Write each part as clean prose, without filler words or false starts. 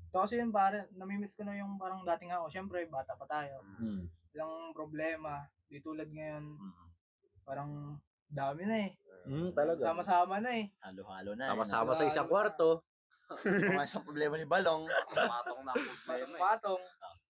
Ito kasi yun pare, namimiss ko na yung parang dating ako. Siyempre, bata pa tayo. Mm. Walang problema. Di tulad ngayon, Mm. parang dami na eh. Talaga. Sama-sama na eh. Halo-halo na. Sama-sama sa isang Halo-halo kwarto. Kung nga sa problema ni Balong, patong na ang problema eh. Patong.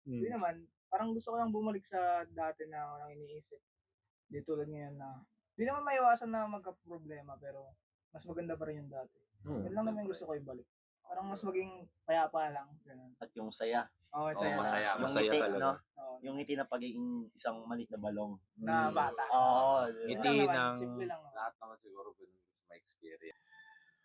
Hindi Mm. naman, parang gusto ko lang bumalik sa dati na walang iniisip. Di tulad ngayon na, di naman maiwasan na magka-problema, pero mas maganda pa rin yung dati. Yun lang naman yung gusto ko ibalik. Parang mas maging payapa lang. Ganun. At yung saya. Okay, saya. masaya. Yung Masaya ngiti, talaga. no? Oo. Yung ngiti na pagiging isang maliit na balong. Na bata. Oo. Ngiti Yun lang naman, ng- simple lang. Lahat naman siguro ganun sa my experience.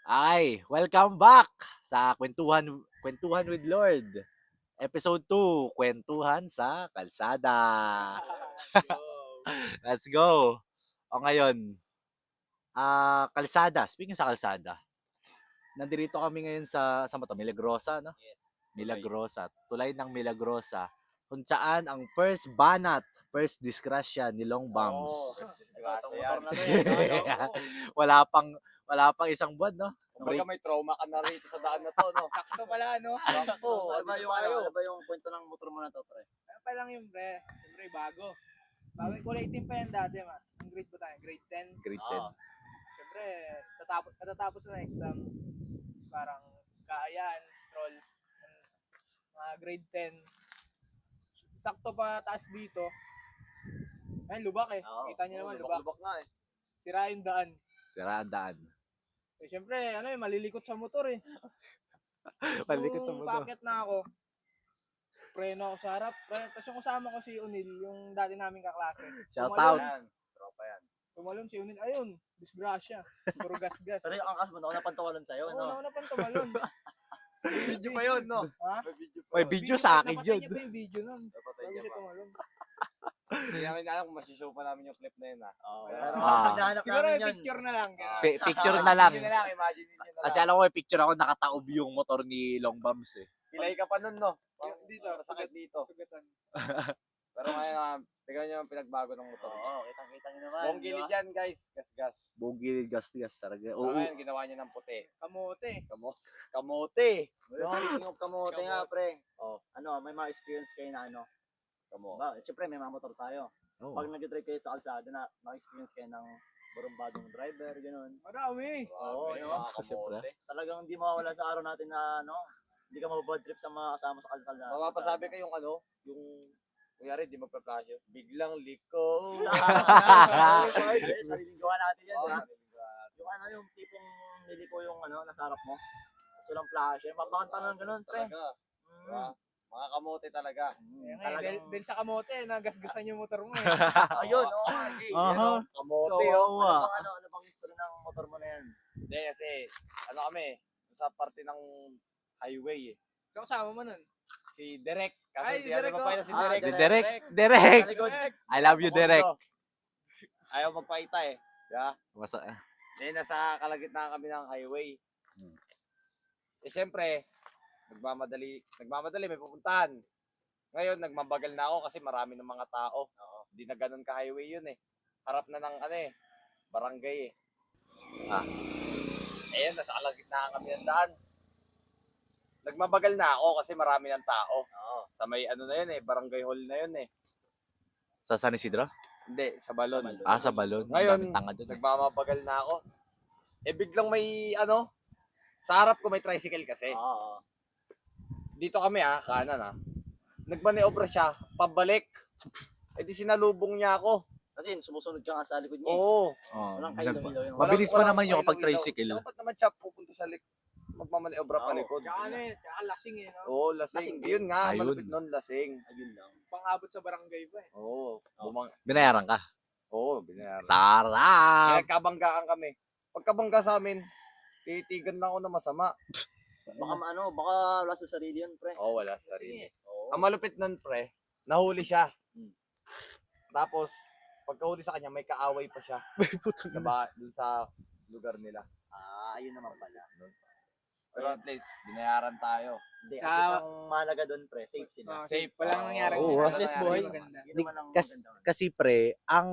Ay, welcome back sa Kwentuhan with Lord. Episode 2, Kwentuhan sa Kalsada. Let's go. O ngayon, kalsada. Speaking sa kalsada, nandito kami ngayon sa Milagrosa, no? Yes. Milagrosa. Tulay ng Milagrosa. Kung saan ang first banat, first disgrasya ni Long Bombs. Kasi yan. wala pang isang buwan, no? Kumbaga may trauma ka na rito sa daan na to, no? Sakto pala, no? Sakto. Ano ba yung kwento ng motor mo na to, pre? Ano pa lang yung pre? Siyempre, bago. Kulay itim pa yan dati, man. Ang grade po tayo? Grade 10. Grade Oo. 10. Siyempre, katatapos na ng exam. Tapos parang kaayan, stroll. Mga grade 10. Sakto pa taas dito. Ayun, lubak eh. Oo. Kita niyo naman, lubak. Lubak nga eh. Sira yung daan. Sira ang daan. Eh, siyempre, malilikot sa motor eh. Malikot sa Nung motor. paakyat na ako, preno ako sa harap. Tapos yung kasama ko si Unil, yung dati naming kaklase. Shout Tumalon. out. Yan. Tropa yan. Tumalon si Unil. Ayun, disgrasya. Puro gas-gas. Pero yung angkas mo, nauna pantawalan sa'yo, Oo, no? nauna pang tumalon. Video pa yun, no? Ha? May video pa. May video sa akin Napatay yun. niya pa yung video nun. Napatay Bago niya siya pa. tumalon. Hindi namin alam kung masishow pa namin yung clip na yun, ha? Oo. Pero Pag nahanap Siguro namin yung yan. picture na lang. ganun. Picture na lang. Imagine nyo na lang, imagine nyo na lang. Kasi alam ko may picture ako nakataob yung motor ni Long Bombs eh. Pilay ka pa nun, no? Dito, Masakit dito. Sugatan. Pero ngayon, tignan nyo yung pinagbago ng motor. Oo, kitang-kita nyo naman. Buong gilid yan, guys. Gas-gas. Buong gilid gas talaga. So, Oo. ngayon, ginawa niya ng puti. Kamote. Kamote. Yung kamote nga, pre. Oh, ano, may mga experience kayo na ano. Ba, siyempre may mga motor tayo. Oo. Pag nag-drive kayo sa kalsada na experience kayo ng barumbadong driver, gano'n. Marami. Oo, no? Kamote. Talagang hindi mawawala sa araw natin na ano, hindi ka mababad trip sa mga kasama sa kalsada. Mapapasabi ka yung ano, yung kunyari, di magpa-flasher. Biglang liko. Sariling gawa natin yan, di ba? Yung ano, yung tipong niliko yung ano, nasa harap mo. Tapos walang flasher. Mapakanta na ng gano'n, pre. Talaga. Mm. Diba? Mga kamote talaga. Kaya nga, Talagang, dahil sa kamote, nagasgasan yung motor mo eh. ayun, oo. Okay. Aha. Kamote, So, oh. ano bang history ng motor mo na yan? Hindi, kasi, ano kami, sa parte ng highway eh. So, kasama mo nun. Si Derek. Ay, Kasi si di ano Derek, pa oh. si Ah, Derek. Si Derek. Sa likod. I love you, Derek. Ayaw magpaita eh. Diba? Masa, Eh, nasa kalagitnaan kami ng highway. Hmm. Eh, syempre, nagmamadali, may pupuntahan. Ngayon, nagmabagal na ako kasi marami ng mga tao. Hindi na ganun ka-highway yun eh. Harap na ng ano eh, barangay eh. Ayun, nasa kalagitnaan kami ng daan. Nagmabagal na ako kasi marami ng tao. Sa may ano na yun eh, barangay hall na yun eh. sa San Isidro? Hindi, sa balon. Sa balon. Ngayon, Daming tanga dun. Nagmamabagal na ako. Eh biglang may ano, sa harap ko may tricycle kasi. Oo. Dito kami kanan Nagmaneobra siya, pabalik. Eh di sinalubong niya ako. Kasi sumusunod ka nga sa likod niya. Oo. Oh, Walang kailaw-ilaw yun. Mabilis pa Walang naman yung kapag kailaw-ilaw. tricycle. Dapat naman siya pupunta sa magmamaneobra pa Oo. likod. Tsaka tsaka lasing eh, no? Oo, lasing. Lasing. Yun nga, Ayun. malapit nun, lasing. Ayun lang. Pang-abot sa barangay pa eh. Oo. Binayaran ka. Binayaran. Sarap! Nagkabanggaan kami. Pagkabangga sa amin, titigan lang ako na masama. Baka baka wala sa sarili yun, pre. Oo, wala sa sarili. Oo. Ang malupit nun, pre, nahuli siya. Hmm. Tapos, pagkahuli sa kanya, may kaaway pa siya. Dun sa lugar nila. Ayun naman pala. Pero at least, binayaran tayo. Hindi, at Sa- least ang mahalaga doon, pre, safe sila. Safe. Walang nangyari. Oo, Walang at least, nangyari. boy. Maganda. Yun naman ang Kasi, maganda. kasi pre, ang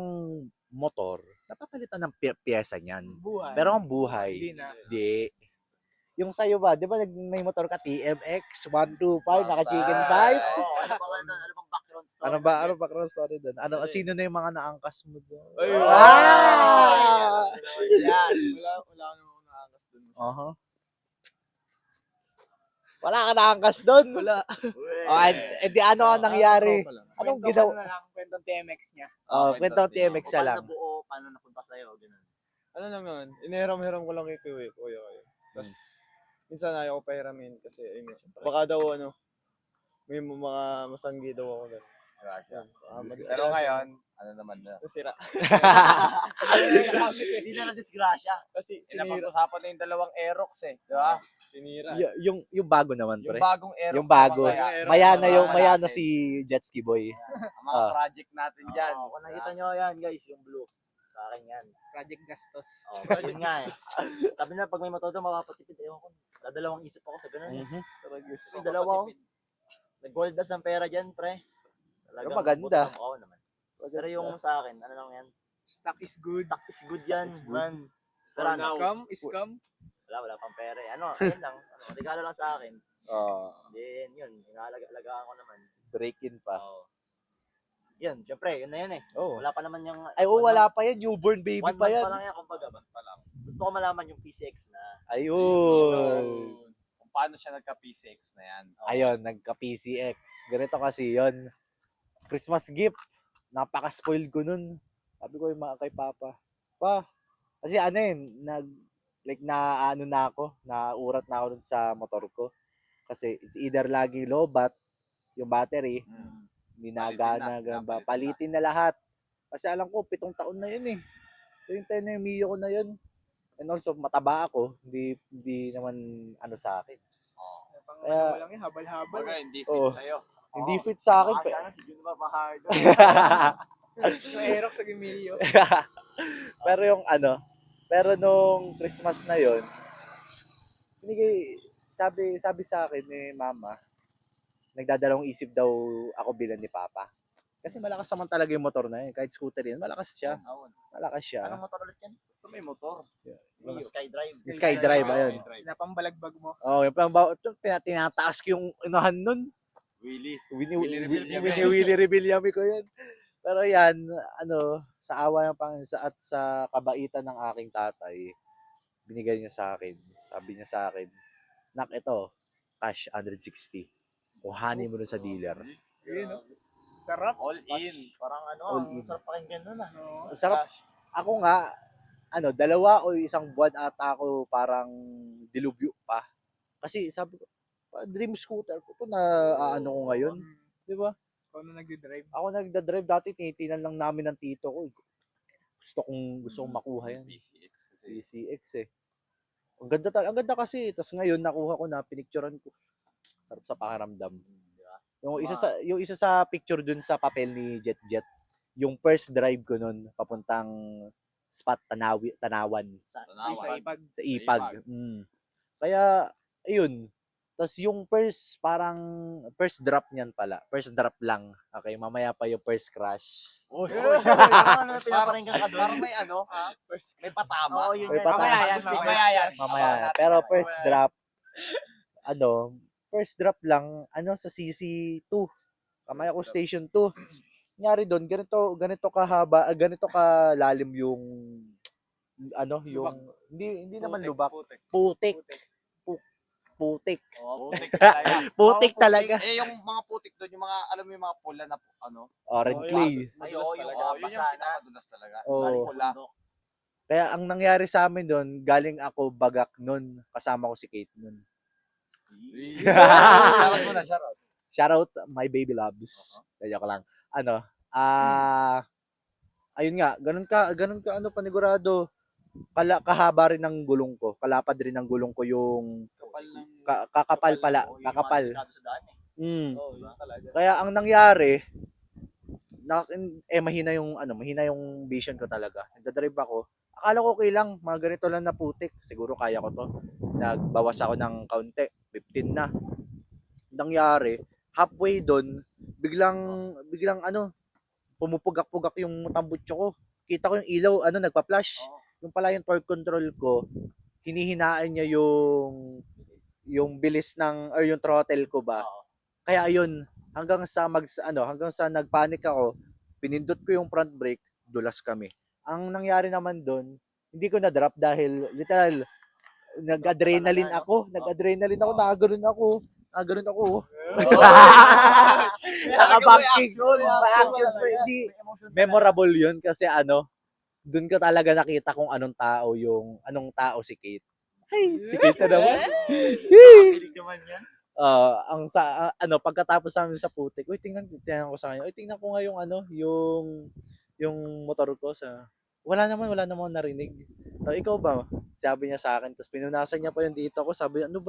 motor, napapalitan ng pyesa niyan. Buhay. Pero ang buhay, Hindi na. di. Yung sa'yo ba, di ba may motor ka, TMX 125, naka-chicken Ah, pipe? Oo, ano bang background story? Ano ba story doon? Sino na yung mga naangkas mo doon? Ay, Ah! Yan. Wala naman ako nakakas dun. Aha. Wala ka naangkas doon? Wala. Di ano ang nangyari? Anong ginawa? Na lang, kwentong TMX niya. Kwentong TMX Paano lang. nabuo? Paano napunta sa'yo? Ganun. Ano naman, inihiram-hiram ko lang kay kuya kayo. Tapos, minsan ayaw ko pahiramin kasi, ayun, baka daw may mga masanggi daw ako doon. Gracia. Pero ngayon, Ano naman na? nasira. Hindi na na-disgrasya. Kasi Pinapag-usapan na yung dalawang Aerox eh. Di ba? sinira. Yung bago naman, Yung pre. bagong Aerox. Yung bago. na Maya na si Jetski Boy. Ang mga project natin dyan. Kung nakita nyo yan guys, yung blue. Sa akin yan. Project Gastos. Oh, yun nga eh. Sabi na pag may motor doon, mapapatipid. Ewan ko, dadalawang isip ako sa ganun. Mhm. Kasi dalawa ako. Nag-gold dust ng pera dyan, pre. Yung maganda. Oo naman. Pero yung sa akin, ano lang yan? Stock is good. Stock is good yan, It's good. man. Pero ano, Scam. wala pang pera eh. Ayun lang. Regalo lang sa akin. Then, yun. Inaalagaan ko naman. Break-in pa. Oo. Yun, syempre, yun na yun eh. Oh. Wala pa naman yung... Ay, wala pa yan. Newborn baby One pa month yan. pa lang yan, kumbaga. Gusto ko malaman yung PCX na. Ayun. Kung paano siya nagka-P6 na yan. Ayun, nagka-PCX. Ganito kasi yon. Christmas gift. Napaka-spoiled ko nun. Sabi ko yung kay Papa. Kasi ano na ako, naurat na ako dun sa motor ko. Kasi it's either lagi lobat, yung battery, hindi nagana, palitin na lahat. Kasi alam ko, 7 taon na yun eh. So yung 10 na yung Mio ko na yun. And also, mataba ako, hindi naman sa akin. Pang lang yung habal-habal. Baga, hindi fit Oo. sa'yo. Hindi fit sa akin. Sana si Jun mapahardo. Yung Aerox sa Gimilio. Pero nung Christmas na yon, sabi sa akin ni Mama, nagdadalawang isip daw ako bilan ni Papa. Kasi malakas naman talaga yung motor na yun. Kahit scooter yan, malakas siya. Malakas siya. Anong motor ulit yan? Gusto mo yung motor? Yung Skydrive. Yung Skydrive, ayun. Pinapambalagbag mo. Oh, yung tinataas ko yung inuhan nun. Willie. Wini-Willie Rebillame ko yun. Pero yan, sa awa ng Panginoon at sa kabaitan ng aking tatay, binigay niya sa akin. Sabi niya sa akin, nak, ito, cash 160. Kuhanin mo dun sa dealer. Yun, no? Sarap. All in. Parang All in. ang sarap pakinggan nun ah. No? Sarap. Ako nga, 2 o 1 buwan ata ako parang dilubyo pa. Kasi sabi ko, dream scooter ko to na ko ngayon. Di ba? Ikaw na nag-drive. Ako nagda-drive dati, tinitingnan lang namin ng tito ko. Gusto kong makuha yan. PCX eh. Ang ganda kasi. Tapos ngayon nakuha ko na, pinicturean ko. Sarap sa pakiramdam. Yung isa sa picture dun sa papel ni Jet, yung first drive ko nun papuntang spot Tanawan Sa Tanawan. ipag. sa Ipag. Kaya ayun. Tapos yung first drop niyan pala. First drop lang. Okay, mamaya pa yung first crash. Parang pinapakinggan ka doon. Parang may may patama. Oo, yun May yan. patama. Mamaya yan. Mamaya. Pero first drop lang sa CC2. Kamaya ko station 2. Nangyari doon, ganito kahaba, ganito kalalim yung hindi naman lubak. Putik. Putik. Putik talaga. Putik talaga. Eh, yung mga putik doon, yung mga, alam mo yung mga pula na, Red clay. Ay, oo, yung yun yung basa na. pinakadulas talaga. Oo. Pula. Kaya ang nangyari sa amin doon, galing ako Bagak noon, kasama ko si Kate noon. Shoutout mo na, shoutout. Shoutout my baby loves. Kaya ko lang. Ayun nga, ganun ka panigurado. Kahaba rin ng gulong ko. Kalapad rin ng gulong ko yung Kapal ng... kakapal pala, Oo, yung kakapal. mga delikado sa daan eh. Oo, yun talaga. Kaya ang nangyari, mahina yung vision ko talaga. Nagdadrive ako. Akala ko okay lang, mga ganito lang na putik. Siguro kaya ko to. Nagbawas ako ng kaunti, 15 na. Nangyari, halfway doon, biglang pumupugak-pugak yung tambutso ko. Kita ko yung ilaw, nagpa-flash. Yung pala yung torque control ko, hinihinaan niya yung bilis ng or yung throttle ko ba. Oo. Kaya ayun, hanggang sa nagpanic ako, pinindot ko yung front brake, dulas kami. Ang nangyari naman doon, hindi ko na-drop dahil literal nag-adrenaline talaga, no? ako, nakaganon ako. Naka-backing, actions pa, hindi memorable yun kasi doon ko talaga nakita kung anong tao si Kate. Ay, si Kate na naman. Pilig naman yan. Pagkatapos namin sa putik, uy, tingnan ko sa kanya. Uy, tingnan ko nga yung motor ko wala naman narinig. So, ikaw ba? Sabi niya sa akin, tapos pinunasan niya pa yung dito ko. Sabi niya, ano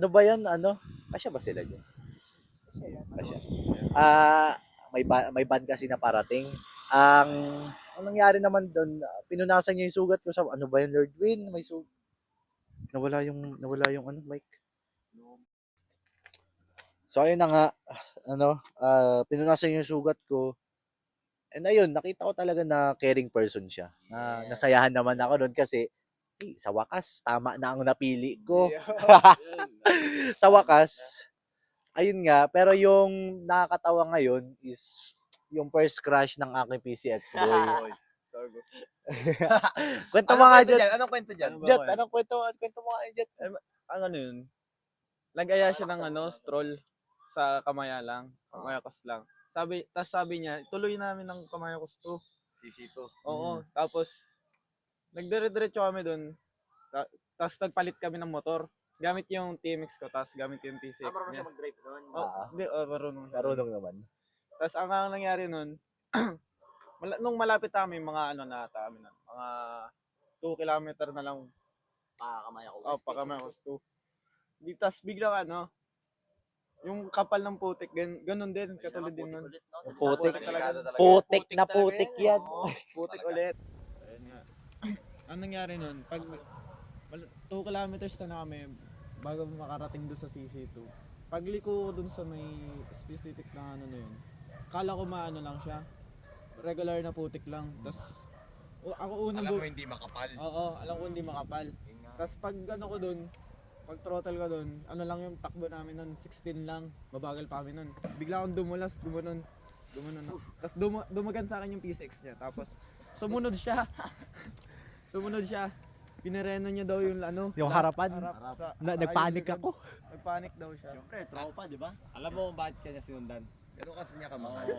ba yan? Kasya ba sila dyan? Kasya. May ban kasi na parating. Ang nangyari naman doon, pinunasan niya yung sugat ko. Sabi, ano ba yan, Lord Win? May sugat. Nawala yung mic. So ayun na nga, pinunasan yung sugat ko. And ayun, nakita ko talaga na caring person siya. Na nasayahan naman ako doon kasi sa wakas, tama na ang napili ko. Sa wakas, ayun nga, pero yung nakakatawa ngayon is yung first crush ng aking PCX boy. Kwento mo nga, Jet. Anong kwento dyan? Jet, anong kwento mo nga, Jet? Ang ano yun, nag-aya siya ng stroll sa Kamayalang, Kamayakos lang. Sabi niya, tuloy namin ng Kamayakos 2. CC2. Oo, tapos nagdire-diretso kami doon. Tapos nagpalit kami ng motor. Gamit yung TMX ko, tapos gamit yung PCX Marunong niya. siya mag-drive doon. Marunong. Marunong naman. Tapos ang nangyari nun, nung malapit kami, mga mga 2 kilometer na lang. Pakakamaya ko. Pakamayakos 2. Tapos biglang yung kapal ng putik, ganun din, katulad din nun. Putik. talaga. Putik na putik yan. Putik ulit. Ayun nga. Ang nangyari nun, pag 2 kilometers na kami bago makarating doon sa CC2, pagliko ko doon sa may specific na na yun, kala ko lang siya. Regular na putik lang. Tapos, ako unang Alam mo hindi makapal. Oo, alam ko hindi makapal. Tapos pag ko doon, pag throttle ko doon, lang yung takbo namin nun, 16 lang. Mabagal pa kami nun. Bigla akong dumulas, gumanon. Tapos dumagan sa akin yung PSX niya. Tapos sumunod siya. Pinireno niya daw yung Yung harapan. Nagpanik ako. Nagpanik daw siya. Siyempre, tropa, di ba? Alam mo kung bakit kanya sinundan? Ganun kasi niya kamahal.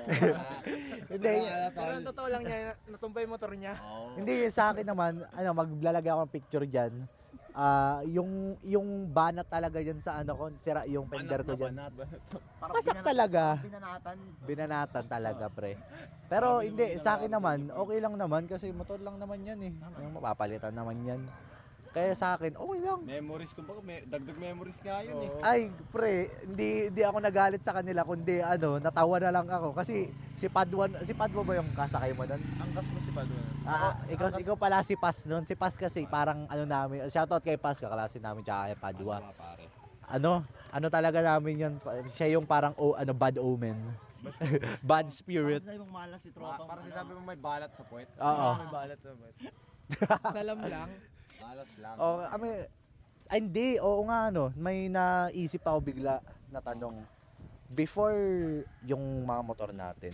Hindi. Pero ang totoo lang niya, natumbay yung motor niya. Hindi, sa akin naman, maglalagay ako ng picture dyan. Yung banat talaga dyan sa ko, sira yung fender ko dyan. Pasak talaga. Binanatan talaga, pre. Pero hindi, sa akin naman, okay lang naman kasi motor lang naman yan eh. Yung mapapalitan naman yan. Kaya sa akin, okay lang. Memories, kumbaga, dagdag memories nga yun eh. Ay, pre, hindi ako nagalit sa kanila kundi natawa na lang ako kasi si Padwa ba yung kasakay mo doon? Angkas mo si Padua. Ikaw pala si Pas noon. Si Pas kasi parang namin, shoutout kay Pas, kaklase namin tsaka kay Padwa. Talaga namin yun, siya yung parang bad omen. Bad spirit. Sabi mong malas si tropa. Parang sinasabi mo may balat sa puwet. Oo. May balat naman. Salam lang. Balas lang. Hindi, oo nga may naisip ako bigla na tanong. Before yung mga motor natin,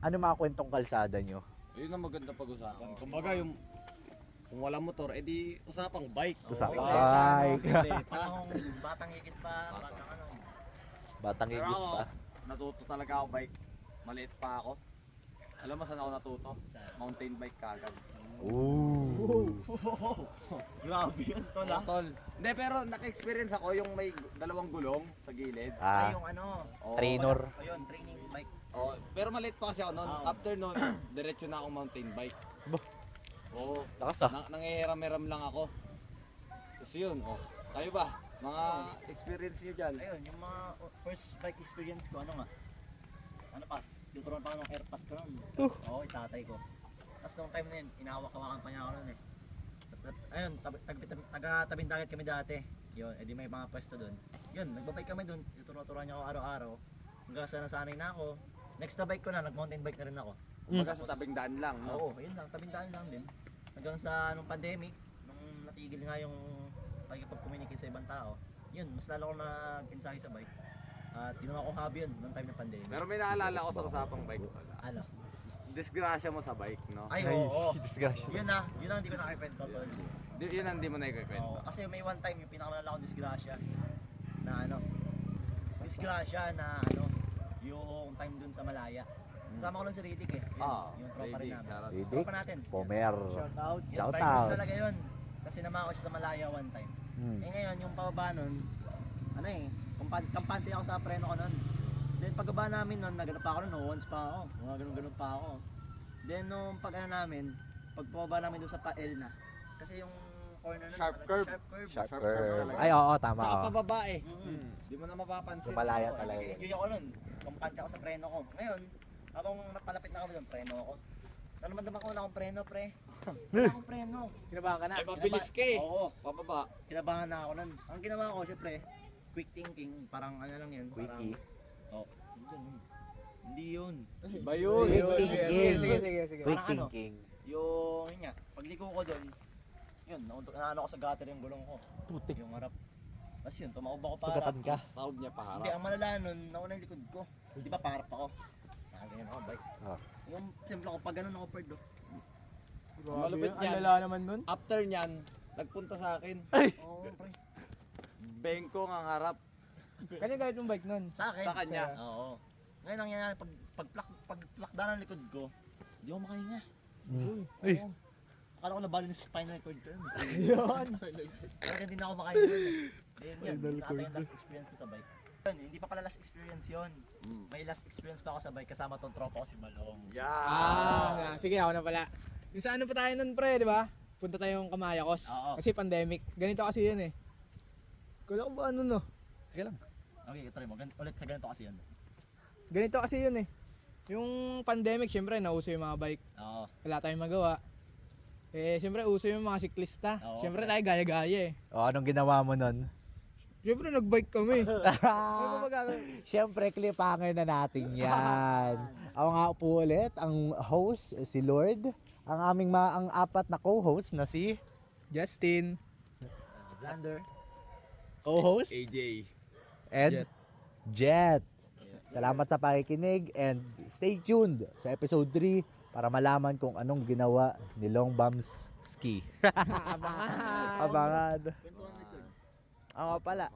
ano mga kwentong kalsada nyo? Yun ang maganda pag-usapan. Kumbaga yung kung walang motor, edi usapang bike. Usapang Oo. bike. Panahong batang higit pa, Batang Pero higit ako, pa. natuto talaga ako bike. Maliit pa ako. Alam mo saan ako natuto? Mountain bike kagad. Ooh. Grabe yun, tol ah. Tol. Hindi, pero naka-experience ako yung may dalawang gulong sa gilid. Ay, Ah, yung Oo. trainer. Ayun, training bike. Oo, pero maliit pa kasi ako noon. Ah. After noon, diretso na akong mountain bike. Bah. Oo. Lakas Nangihiram-hiram lang ako. Tapos yun, kayo ba? Mga experience nyo dyan? Ayun, yung mga first bike experience ko, ano pa, tuturuan pa ako ng airpot ko nun. Oo, itatay ko. Tapos nung time na yun, inahawak-hawakan pa niya ako nun eh. Ayun, taga-tabing dagat kami dati. Yun, edi may mga pwesto doon. Yun, nagbabike kami doon, tuturuan niya ako araw-araw. Hanggang sa nasanay na ako. Next na bike ko na, nag-mountain bike na rin ako. Kumbaga sa tabing daan lang, no? Oo, yun lang, tabing-daan lang din. Hanggang sa nung pandemic, nung natigil nga yung pag-communicate sa ibang tao, yun, mas lalo ko nag-ensahe sa bike. At ginawa ko hobby yun nung time ng pandemic. Pero may naalala ko sa usapang bike. Ano? Disgrasya mo sa bike, no? Ay, oo. Disgrasya. Yun ang hindi ko nakikwento, tol. Yun ang hindi mo na ikikwento. Oo, kasi may one time yung pinakamalala kong disgrasya na yung time dun sa Malaya. Kasama ko lang si Riddick eh. Yun, yung tropa rin namin. Riddick, Tropa natin. Pomer. Shout out. Yung Shout first out. talaga yun. Kasi naman ako siya sa Malaya one time. Eh ngayon, yung pababa nun, kampante ako sa preno ko nun. Then pagbaba namin nun, nagano pa ako nun, once pa ako. Mga ganun pa ako. Then nung pagpababa namin dun sa Pael na. Kasi yung corner nun, Sharp curve. Sharp Sharp curve. curve. Ay, oo, tama. Saka Oo. pababa eh. Mm. Di mo na mapapansin. Sa Malaya talaga. Enjoy ako nun. Kampante ako sa preno ko. Ngayon, habang napalapit na kami dun, preno ako. Naramdaman ko wala akong preno, pre. Wala akong preno. Kinabahan ka na. Ay, mabilis ka eh. Oo. Pababa. Kinabahan na ako nun. Ang ginawa ko, syempre, quick thinking, parang ano lang yun. Quickie. Parang, hindi yun. Iba yun. Quick Sige, thinking. sige. Quick Parang ano? thinking. Yun nga, pagliko ko doon, yun, naano ko sa gutter yung gulong ko. Putik. Yung harap. Tapos yun, tumakbo ako para. Sugatan ka. Tawag niya Hindi, paharap. ang malala nun, nauna yung likod ko. Di ba, paharap ako. Nakaganyan ako, bike. Ah. Yung, simple ako, pag ganun ako, Perd, Malupit Ang yan. lala naman nun. After niyan, nagpunta sa akin. Oo, pre. Bengkong ang harap. Kanya gamit mong bike nun. Sa akin. Sa kanya. Oo. Ngayon, ang nangyayari, pag-plakda ng likod ko, di ako makahinga. Ay. Oo. Akala ko nabali ng spinal cord ko yun. Yun. Kaya hindi na ako makahinga yun. Then yun, yun ata yung last experience ko sa bike. Yun, hindi pa pala last experience yun. May last experience pa ako sa bike kasama tong tropa ko si Balong. Yeah. Sige, ako na pala. Yung sa ano pa tayo nun, pre, di ba? Punta tayong Kamayakos. Oo. Kasi pandemic. Ganito kasi yun eh. Kala ko ba ano no? Sige lang. Okay, try mo. Ulit sa ganito kasi yun. Ganito kasi yun eh. Yung pandemic, syempre, nauso yung mga bike. Oo. Wala tayong magawa. Eh, syempre, uso yung mga siklista. Oo, Syempre, pre. tayo gaya-gaya eh. O, anong ginawa mo nun? Syempre, nag-bike kami. Ano ba magagawin? Siyempre, cliffhanger na natin yan. Ako nga po ulit, ang host, si Lord. Ang aming ang apat na co-host na si Justin. Xander. co-host AJ. and Jet. Salamat sa pakikinig and stay tuned sa episode 3 para malaman kung anong ginawa ni Long Bums Ski. Abangan. Abangan. Ako pala.